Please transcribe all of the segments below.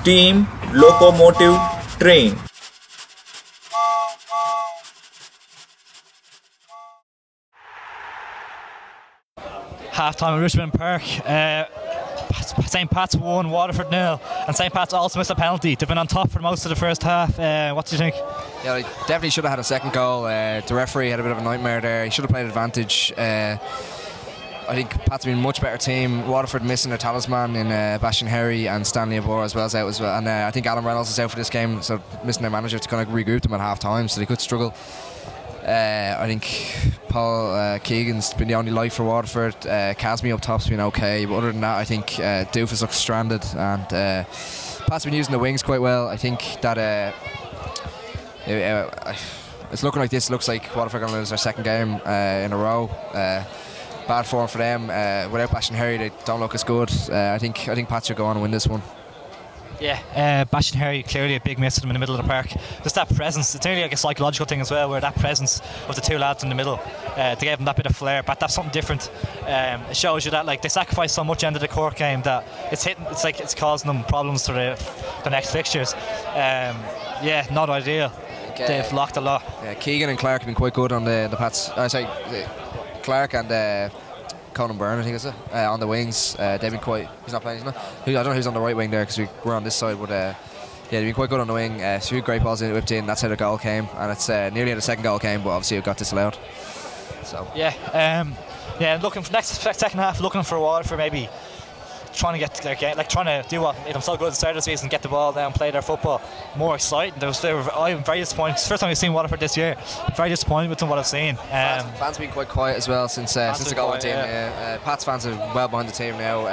Steam locomotive train. Half-time at Richmond Park. St. Pat's won, Waterford 0, and St. Pat's also missed a penalty. They've been on top for most of the first half. What do you think? Yeah, they definitely should have had a second goal. The referee had a bit of a nightmare there. He should have played advantage. I think Pat's been a much better team. Waterford missing their talisman in Bastian Herry, and Stanley Abor as well as out as well. And I think Alan Reynolds is out for this game, so missing their manager to kind of regroup them at half time, so they could struggle. I think Paul Keegan's been the only light for Waterford. Casmi up top's been okay, but other than that, I think Doofus looks stranded, and Pat's been using the wings quite well. I think that it's looking like this. Looks like Waterford are going to lose their second game in a row. Bad form for them. Without Bastian Herry, they don't look as good. I think Pats should go on and win this one. Yeah, Bastian Herry, clearly a big miss of them in the middle of the park. Just that presence, it's nearly like a psychological thing as well, where that presence of the two lads in the middle, they gave them that bit of flair, but that's something different. It shows you that like they sacrificed so much end of the court game that it's causing them problems for the next fixtures. Yeah, not ideal. They've locked a lot. Yeah, Keegan and Clark have been quite good on the Pats. Clark and Conan Byrne, I think is it, on the wings. They've been quite. He's not playing, isn't he? I don't know who's on the right wing there because we're on this side, but yeah, they've been quite good on the wing. A few great balls whipped in. That's how the goal came, and it's nearly how the second goal came, but obviously it got disallowed. So yeah, looking for second half, looking for Waterford maybe trying to get their game, like trying to do what made them so good at the start of the season, get the ball down, play their football more exciting. I'm very disappointed. It's the first time we've seen Waterford this year. I'm very disappointed with what I've seen. Fans have been quite quiet as well since the goal went in. Pat's fans are well behind the team now.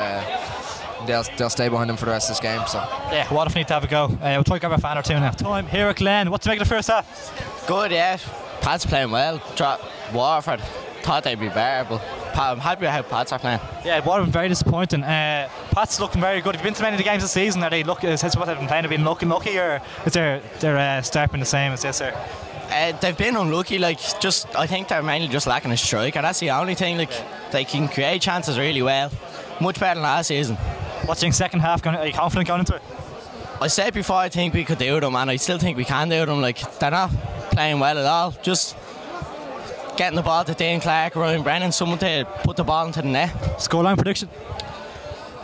They'll stay behind them for the rest of this game. So yeah, Waterford need to have a go. We'll try to grab a fan or two now. Time here at Glen. What to make of the first half? Good, yeah. Pat's playing well. Waterford thought they'd be better, but I'm happy with how Pats are playing. Yeah, Waterford very disappointing. Pats looking very good. Have you been to many of the games this season? Are they lucky? Is what they've been playing? Have been looking lucky, or is their start been the same as this? They've been unlucky. I think they're mainly just lacking a striker. That's the only thing. They can create chances really well, much better than last season. What's your second half? Are you confident going into it? I said before, I think we could do them, and I still think we can do them. They're not playing well at all. Just getting the ball to Dean Clark, Ryan Brennan, someone to put the ball into the net. Scoreline prediction?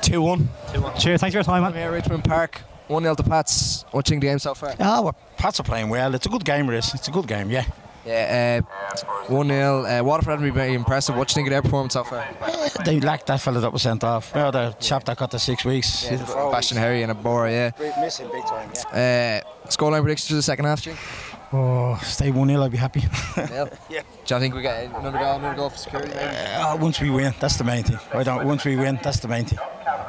2-1. Cheers, thanks for your time, man. I'm here at Richmond Park, 1-0 to Pats. What do you think of the game so far? Well, Pats are playing well. It's a good game, Riz. It's a good game, yeah. Yeah, 1-0. Waterford haven't been very impressive. What do you think of their performance so far? They lacked that fella that was sent off. The chap that got the 6 weeks. Bastian Herry and Abora, yeah. Missing big time, yeah. Scoreline predictions for the second half, Jim? Oh, stay 1-0, I'd be happy. Yeah. Do you think we get another goal for security? Once we win, that's the main thing. Once we win, that's the main thing.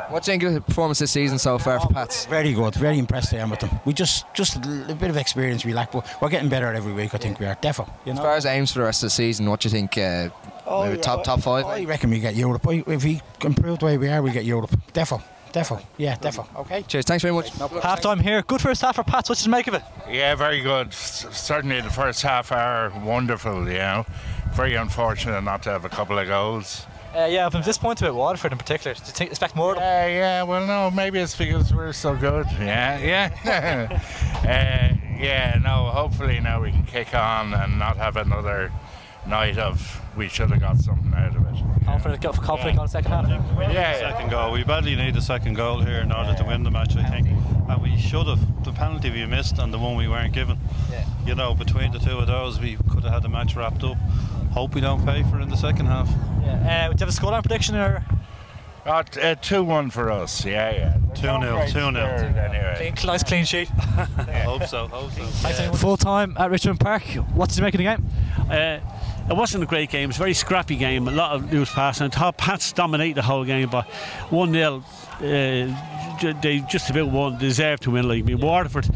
What do you think of the performance this season so far for Pats? Very good, very impressed I am with them. We just a bit of experience we lack, but we're getting better every week. I think we are, defo. As far as aims for the rest of the season, what do you think? Maybe top 5? I reckon we get Europe. If we improve the way we are, we get Europe. Defo. Yeah, defo. Okay. Cheers. Thanks very much. Half time here. Good first half for Pats. What did you make of it? Yeah, very good. Certainly the first half are wonderful. Very unfortunate not to have a couple of goals. Yeah, I've been disappointed with Waterford in particular. Did you expect more of them? Yeah, well, no, maybe it's because we're so good. Yeah. Hopefully now we can kick on and not have another night of we should have got something out of it. Confident on the second half? Second goal. We badly need a second goal here in order to win the match, I think. And we should have. The penalty we missed and the one we weren't given. Between the two of those, we could have had the match wrapped up. Hope we don't pay for it in the second half. Do you have a scoreline prediction or? 2-1 for us. 2-0. Anyway. Nice clean sheet. Hope so. Full time at Richmond Park. What did you make of the game? It wasn't a great game. It was a very scrappy game. A lot of loose passing. I thought Pats dominate the whole game, but 1-0. They just about won. Deserved to win. Waterford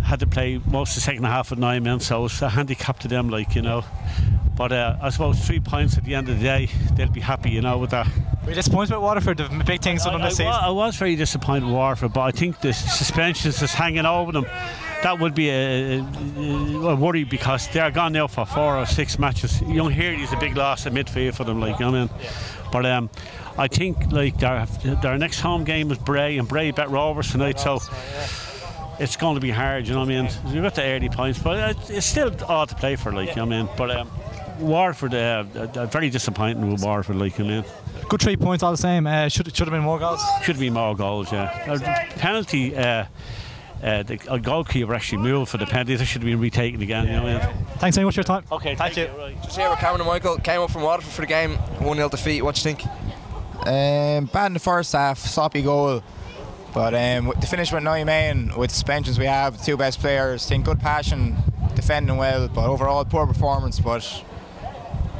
had to play most of the second half with 9 men, so it's a handicap to them, But I suppose 3 points at the end of the day, they'll be happy, with that. Were you disappointed with Waterford? The big things on this season? I was very disappointed with Waterford, but I think the suspensions is hanging over them. That would be a worry because they're gone now for 4 or 6 matches. Young Healy is a big loss in midfield for them, But I think like their next home game is Bray, and Bray bet Rovers tonight, so it's going to be hard. You know what I mean? We've got the early points, but it's still odd to play for, like, you know what I mean. But Waterford, very disappointing with Waterford, like, you know what I mean. Good 3 points all the same. Should have been more goals. Should have been more goals, yeah. Penalty. The goalkeeper actually moved for the penalty. That should have been retaken again. You know what I mean? Thanks very much for your time. Okay, thank you. Right. Just here with Cameron and Michael. Came up from Waterford for the game. 1-0 defeat. What do you think? Bad in the first half, sloppy goal. But to finish with 9 men, with suspensions we have, the 2 best players, think good passion, defending well, but overall poor performance. But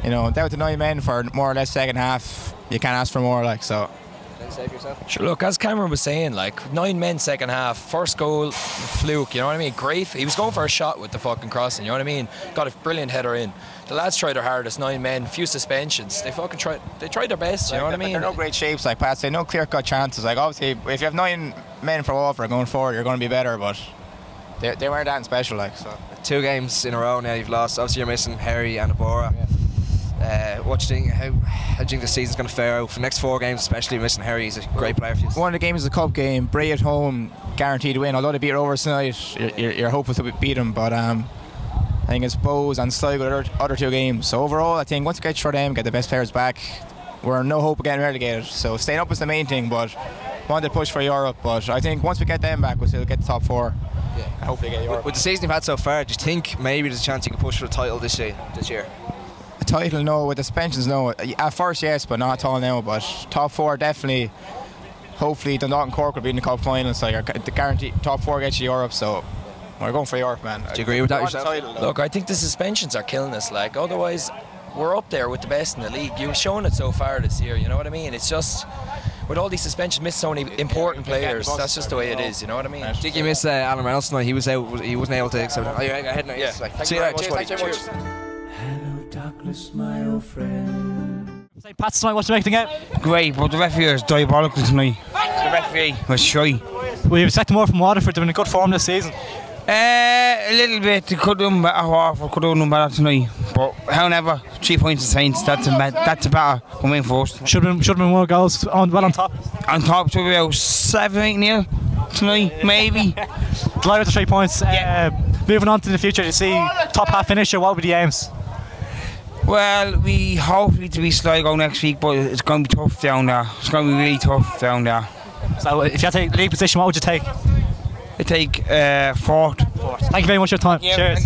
you know, down to 9 men for more or less second half, you can't ask for more, like, so. Save yourself. Sure, look, as Cameron was saying, like, 9 men second half, first goal, fluke, you know what I mean? Great. He was going for a shot with the fucking crossing, you know what I mean? Got a brilliant header in. The lads tried their hardest, 9 men, few suspensions. They tried their best, you know what I mean? They're no great shapes, like Pat said, no clear-cut chances. Like, obviously, if you have 9 men for Waterford going forward, you're going to be better, but they weren't that special, like, so. 2 games in a row now you've lost. Obviously, you're missing Harry and Abora. What do you think? How do you think the season's going to fare out? For the next 4 games, especially missing Harry, he's a great player for you. One of the games is a cup game. Bray at home, guaranteed to win. Although they beat Rovers tonight, you're hopeful to beat them. But I think it's Bowes and Sligo other 2 games. So overall, I think once we get through them, get the best players back, we're in no hope of getting relegated. So staying up is the main thing. But wanted to push for Europe. But I think once we get them back, we'll still get the top 4. Yeah. And hopefully get Europe. With the season you've had so far, do you think maybe there's a chance you can push for the title this year? A title, no. With the suspensions, no. At first, yes, but not at all now. But top 4, definitely. Hopefully, Dundalk and Cork will be in the cup final. So the guarantee top 4 gets you Europe. So we're going for Europe, man. Do you agree with that yourself? Look, I think the suspensions are killing us. Like, otherwise, we're up there with the best in the league. You've shown it so far this year. You know what I mean? It's just with all these suspensions, miss so many important players. That's just the way it is. You know what I mean? I think you missed Alan Reynolds tonight. He was out. He wasn't able to accept it. Oh, yeah, go ahead now. Yeah. See you later. Cheers. Hello, darkness, my old friend. St. Pat's tonight, what do you make of the game? Great, but the referee is diabolical tonight. The referee was shy. We expect more from Waterford. They're in good form this season. A little bit. They could have done better. Waterford could have done better tonight. But however, 3 points in Saints. That's a better win first. Should have been more goals on top. On top to about 7-8-0 tonight, maybe. Delighted with the 3 points. Moving on to the future, you see top half finisher. What would be the aims? Well, we hopefully to be Sligo next week, but it's going to be tough down there. It's going to be really tough down there. So, if you had to take league position, what would you take? I take 4th. Thank you very much for your time. Yeah, cheers.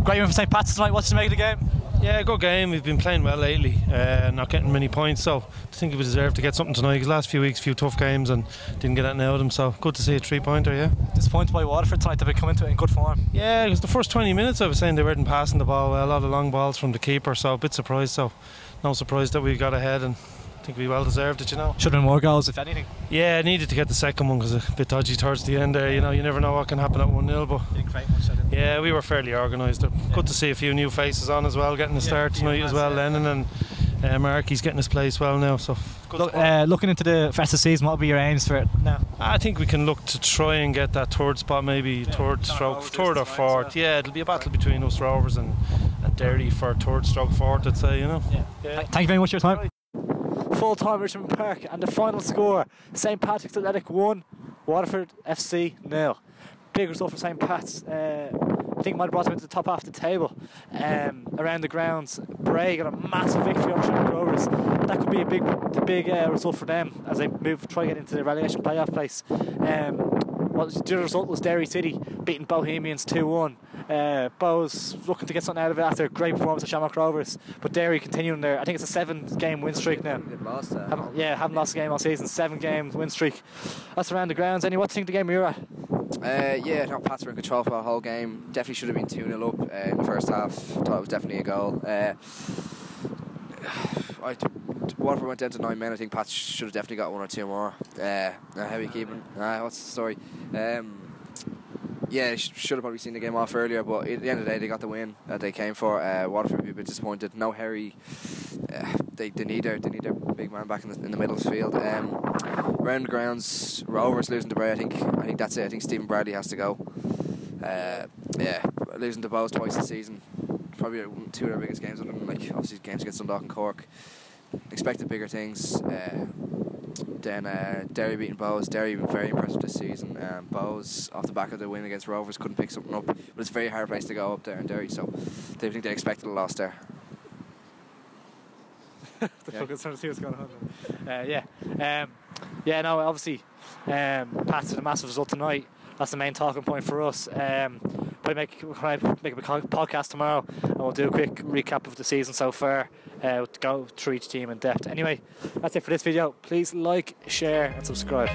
Great win for St. Pat's tonight. What's the make of the game? Yeah, good game. We've been playing well lately, not getting many points, so I think we deserve to get something tonight. Because last few weeks, few tough games, and didn't get that out of them. So good to see a 3-pointer. Yeah. Disappointed by Waterford tonight. They've come into it in good form. Yeah, because the first 20 minutes I was saying they weren't passing the ball well. A lot of long balls from the keeper, so a bit surprised. So no surprise that we got ahead, and I think we well deserved it, you know. Should have been more goals, if anything. Yeah, I needed to get the second one because a bit dodgy towards the end there. You know, you never know what can happen at 1-0, but yeah, we were fairly organised. Good to see a few new faces on as well, getting the start tonight as well. Lennon and Marky's getting his place well now. So looking into the rest of the season, what will be your aims for it now? I think we can look to try and get that 3rd spot, maybe third or 4th. Yeah, it'll be a battle between us Rovers and Derry for 3rd stroke 4th, I'd say. You know. Yeah. Thank you very much for your time. Full time Richmond Park, and the final score: St. Patrick's Athletic 1, Waterford FC 0. Big result for St. Pat's. I think it might have brought them into the top half of the table. Around the grounds, Bray got a massive victory over Shamrock Rovers. That could be a big result for them as they try to get into the relegation playoff place. The other result was Derry City beating Bohemians 2-1. Bows looking to get something out of it after a great performance of Shamrock Rovers, but Derry continuing their, I think it's a 7-game win streak now. Haven't lost a game all season. 7-game win streak. That's around the grounds. What do you think the game you're at? Pats were in control for the whole game. Definitely should have been 2-0 up in the first half. Thought it was definitely a goal. Waterford went down to 9 men. I think Pats should have definitely got 1 or 2 more. How are you keeping? What's the story? Should have probably seen the game off earlier, but at the end of the day, they got the win that they came for. Waterford will be a bit disappointed. No Harry. They need their big man back in the middle of the field. Around the grounds, Rovers losing to Bray. I think that's it. I think Stephen Bradley has to go. Losing to Bows twice this season. Probably 2 of their biggest games. Obviously games against Dundalk and Cork. expected bigger things. Then Derry beating Bows. Derry been very impressive this season. Bows, off the back of the win against Rovers, couldn't pick something up. But it's a very hard place to go up there in Derry, so they think they expected a loss there. Trying to see what's going on. No, obviously, Pats with a massive result tonight. That's the main talking point for us. We'll make a podcast tomorrow, and we'll do a quick recap of the season so far. To go through each team in depth. Anyway, that's it for this video. Please like, share, and subscribe.